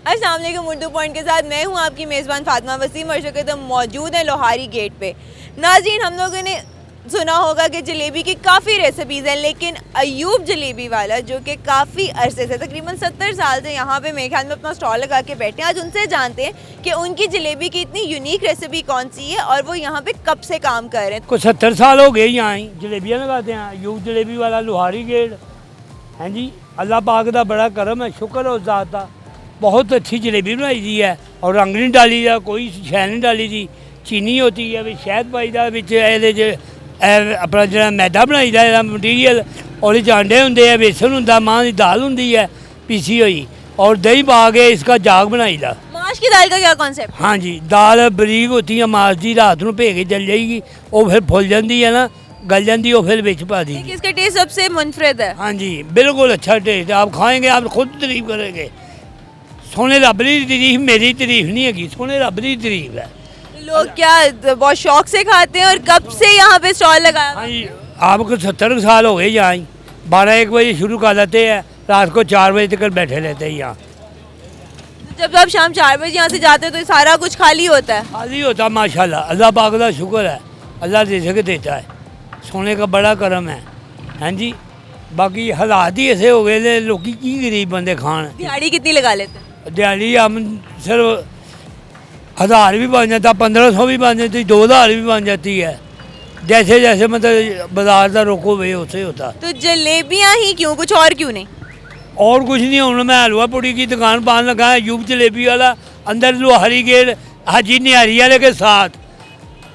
अस्सलाम वालेकुम। उर्दू पॉइंट के साथ मैं हूं आपकी मेज़बान फातिमा वसीम और शकत मौजूद है लोहारी गेट पे। नाज़रीन, हम लोगों ने सुना होगा कि जलेबी की काफ़ी रेसिपीज़ हैं, लेकिन अयूब जलेबी वाला जो कि काफ़ी अरसे से तकरीबन 70 साल से यहाँ पे मेरे ख्याल में अपना स्टॉल लगा के बैठे हैं। आज उनसे जानते हैं कि उनकी जलेबी की इतनी यूनिक रेसिपी कौन सी है और वो यहाँ पे कब से काम कर रहे हैं। को 70 साल हो गए यहाँ ही जलेबियाँ लगाते हैं। अयूब जलेबी वाला लोहारी गेट हैं जी। अल्लाह पाक का बड़ा करम है, शुक्र है उस ज़ात का। बहुत अच्छी जलेबी बनाई दी है और रंग नहीं डाली दा, कोई शैल नहीं डाली दी। चीनी होती है, शहद पाई दा, अपना जो मैदा बनाई दा मटीरियल और आंडे होंगे, बेसन होंगे, मां की दाल होंगी है पीसी हुई और दही पा के इसका जाग बनाई दा। माश की दाल का क्या कॉन्सेप्ट? हाँ जी, दाल बरीक होती है माश की, रात को भे के जल जाएगी, वो फिर फुल जाती है ना, गल जाती, वो फिर बिच पा दी। इसका टेस्ट सबसे मुनफरिद है। हाँ जी, बिल्कुल अच्छा टेस्ट, आप खाएंगे आप खुद तारीफ करेंगे। सोने रब की तारीफ, मेरी तारीफ नहीं है, सोने रब की तारीफ है। लोग क्या बहुत शौक से खाते हैं और कब से यहाँ पे स्टॉल लगाया? हाँ जी, आपको 70 साल हो गए यहाँ ही। 12-1 बजे शुरू कर लेते हैं, रात को 4 बजे तक बैठे रहते हैं यहाँ। जब आप शाम 4 बजे यहाँ से जाते हैं तो सारा कुछ खाली होता है? खाली होता है माशाल्लाह, अल्लाह पाक का शुक्र है, अल्लाह रिज़्क़ देता है, सोने का बड़ा करम है। हाँ जी, बाकी हालात ही ऐसे हो गए, लोग की गरीब बंदे खान। दिहाड़ी कितनी लगा लेते हैं? दिहाड़ी हम सिर्फ 1000 भी बन जाता, 1500 भी बन जाती, 2000 भी बन जाती है, जैसे जैसे मतलब बाजार का रोको वे उसे होता। तो जलेबियाँ ही क्यों, कुछ और क्यों नहीं? और कुछ नहीं, हूँ मैं हलवा पूड़ी की दुकान पान लगा है, यूब जलेबी वाला, अंदर लोहारी गेट हाजी निहारी वाले के साथ,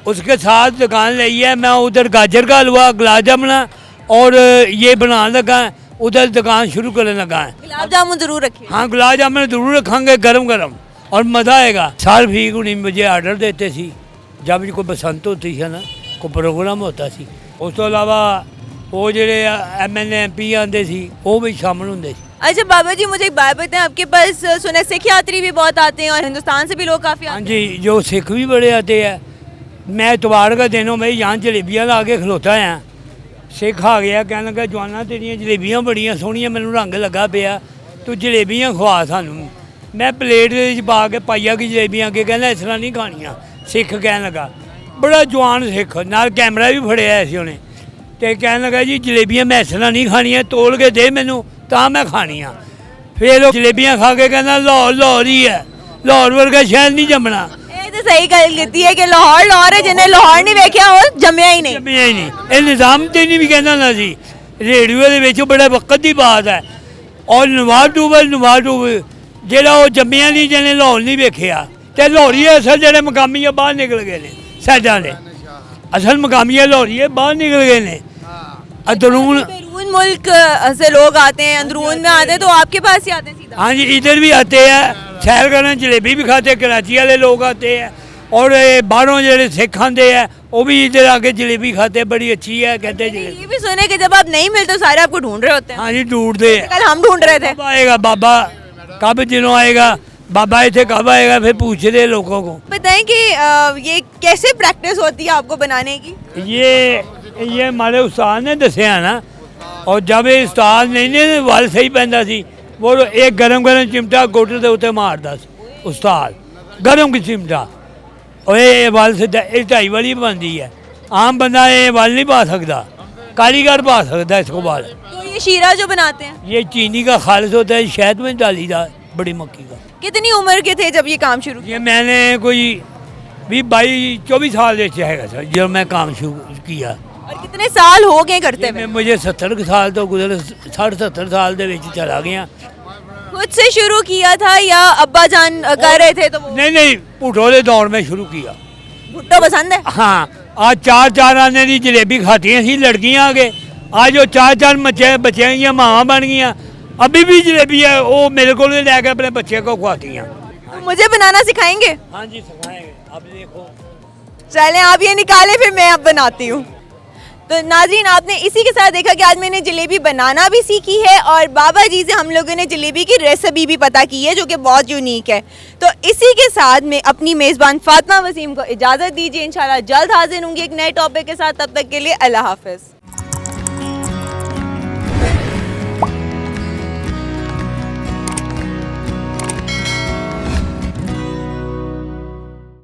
उसके साथ दुकान ली है। मैं उधर गाजर का हलवा, गुलाब जामुन और ये बनाने लगा है, उधर दुकान शुरू करने लगा है। गुलाब जामुन जरूर रखिए। हाँ, गुलाब जामुन जरूर रखेंगे, गरम गरम और मज़ा आएगा। साल फीक उन्हीं मुझे आर्डर देते सी, जब कोई बसंत होती है ना, कोई प्रोग्राम होता सी। उस तो अलावा वो जो MLA MP आते सी, वो भी शामिल होंगे। अच्छा बाबा जी, मुझे एक बात बताएं, आपके पास सुने सिख यात्री भी बहुत आते हैं और हिंदुस्तान से भी लोग काफ़ी आते हैं। हाँ जी, जो सिख भी बड़े आते हैं। मैं इतवार का दिन मैं यहाँ जलेबियाँ ला के खलोता है, सिख आ गया, कहने लगा जवाना तेरियाँ जलेबियाँ बड़ियाँ सोहनियाँ, मैनू रंग लगा पिया, तू जलेबियाँ खवा सानू। मैं प्लेट पा के पाइया की जलेबियाँ अगे, कहना इस तरह नहीं खानियाँ। सिख कहने लगा, बड़ा जवान सिख, नाल कैमरा भी फड़िया ऐसे उन्हें, तो कहने लगा जी जलेबियाँ मैं इस तरह नहीं खानियाँ, तोल के दे मैनू तां मैं खानियाँ। फिर जलेबियाँ खा के कहना लाहौर लाहौर ही है, लाहौर वर्गा शहर नहीं जमना। तो सही गल कीती है कि लाहौर लाहौर है, जिन्हें लाहौर नहीं वेख्या वो जम्मिया ही नहीं। जम्मिया ही नहीं, ये निज़ाम ते नहीं भी कहना ना सी, रेडियो दे विच बड़े वक्त की बात है। और नवाटूब जेड़ा वो जम्मिया नहीं, जिन्हें लाहौर नहीं वेख्या, तो लाहौरी असल जेडे मकामी बाहर निकल गए ने, साडा ने असल मकामी लाहौरी बाहर निकल गए ने। अंदरून मुल्क से लोग आते हैं, अंदरून में आते हैं, तो आपके पास ही आते हैं सीधा? हाँ जी, इधर भी आते हैं, सैर करने जलेबी भी खाते हैं, कराची वाले लोग आते हैं और बाहरों जो सिख आते हैं वो भी इधर आके जलेबी खाते हैं, बड़ी अच्छी है कहते हैं। ये भी सुने कि जब आप नहीं मिलते तो सारे आपको ढूंढ रहे होते हैं। हाँ जी, ढूंढते हैं। कल हम ढूंढ रहे थे। कब आएगा बाबा, कब दिनों आएगा बाबा, इतने कब आएगा, फिर पूछ रहे लोगों को। बताएं कि ये कैसे प्रैक्टिस होती है आपको बनाने की? ये हमारे उस्ताद ने दसिया ना, और जब ये उस्ताद नहीं वाल सही पैंदा सी, वो एक गरम चिमटा गोटे के उत्ते मारता उस्ताद, गरम की चिमटा, और ये वाल से 2.5 वाली बनती है। आम बंदा ये वाल नहीं पा सकता, कारीगर पा सकता है इसको वाल। तो ये शीरा जो बनाते हैं ये चीनी का खालिश होता है, शहद में डाली था, बड़ी मक्की का। कितनी उम्र के थे जब ये काम शुरू किया? ये मैंने कोई 22-24 साल है सर जब मैं काम शुरू किया। और कितने साल हो गए करते हुए? मुझे 70 साल तो गुजरे, 60-70 साल दे विच चला गया। खुद से शुरू किया था या अब्बा जान कर रहे थे? तो नहीं, भुट्टो के दौर में शुरू किया। भुट्टो पसंद है? हाँ, आज 4-4 आने की जलेबी खाती सी लड़कियां आगे, आज वो 4-4 बच्चे की मावां बन गई, अभी भी जलेबी है वो मेरे को लैके अपने बच्चे को खुआती हैं। तो मुझे बनाना सिखाएंगे? हाँ जी, सिखाएंगे, अब देखो। चलें आप ये निकालें, फिर मैं अब बनाती हूँ। तो नाज़रीन, आपने इसी के साथ देखा कि आज मैंने जलेबी बनाना भी सीखी है और बाबा जी से हम लोगों ने जलेबी की रेसिपी भी पता की है, जो कि बहुत यूनिक है। तो इसी के साथ मैं अपनी मेज़बान फातिमा वसीम को इजाज़त दीजिए। इंशाल्लाह जल्द हाजिर होंगी एक नए टॉपिक के साथ, तब तक के लिए अल्लाह हाफ़िज़।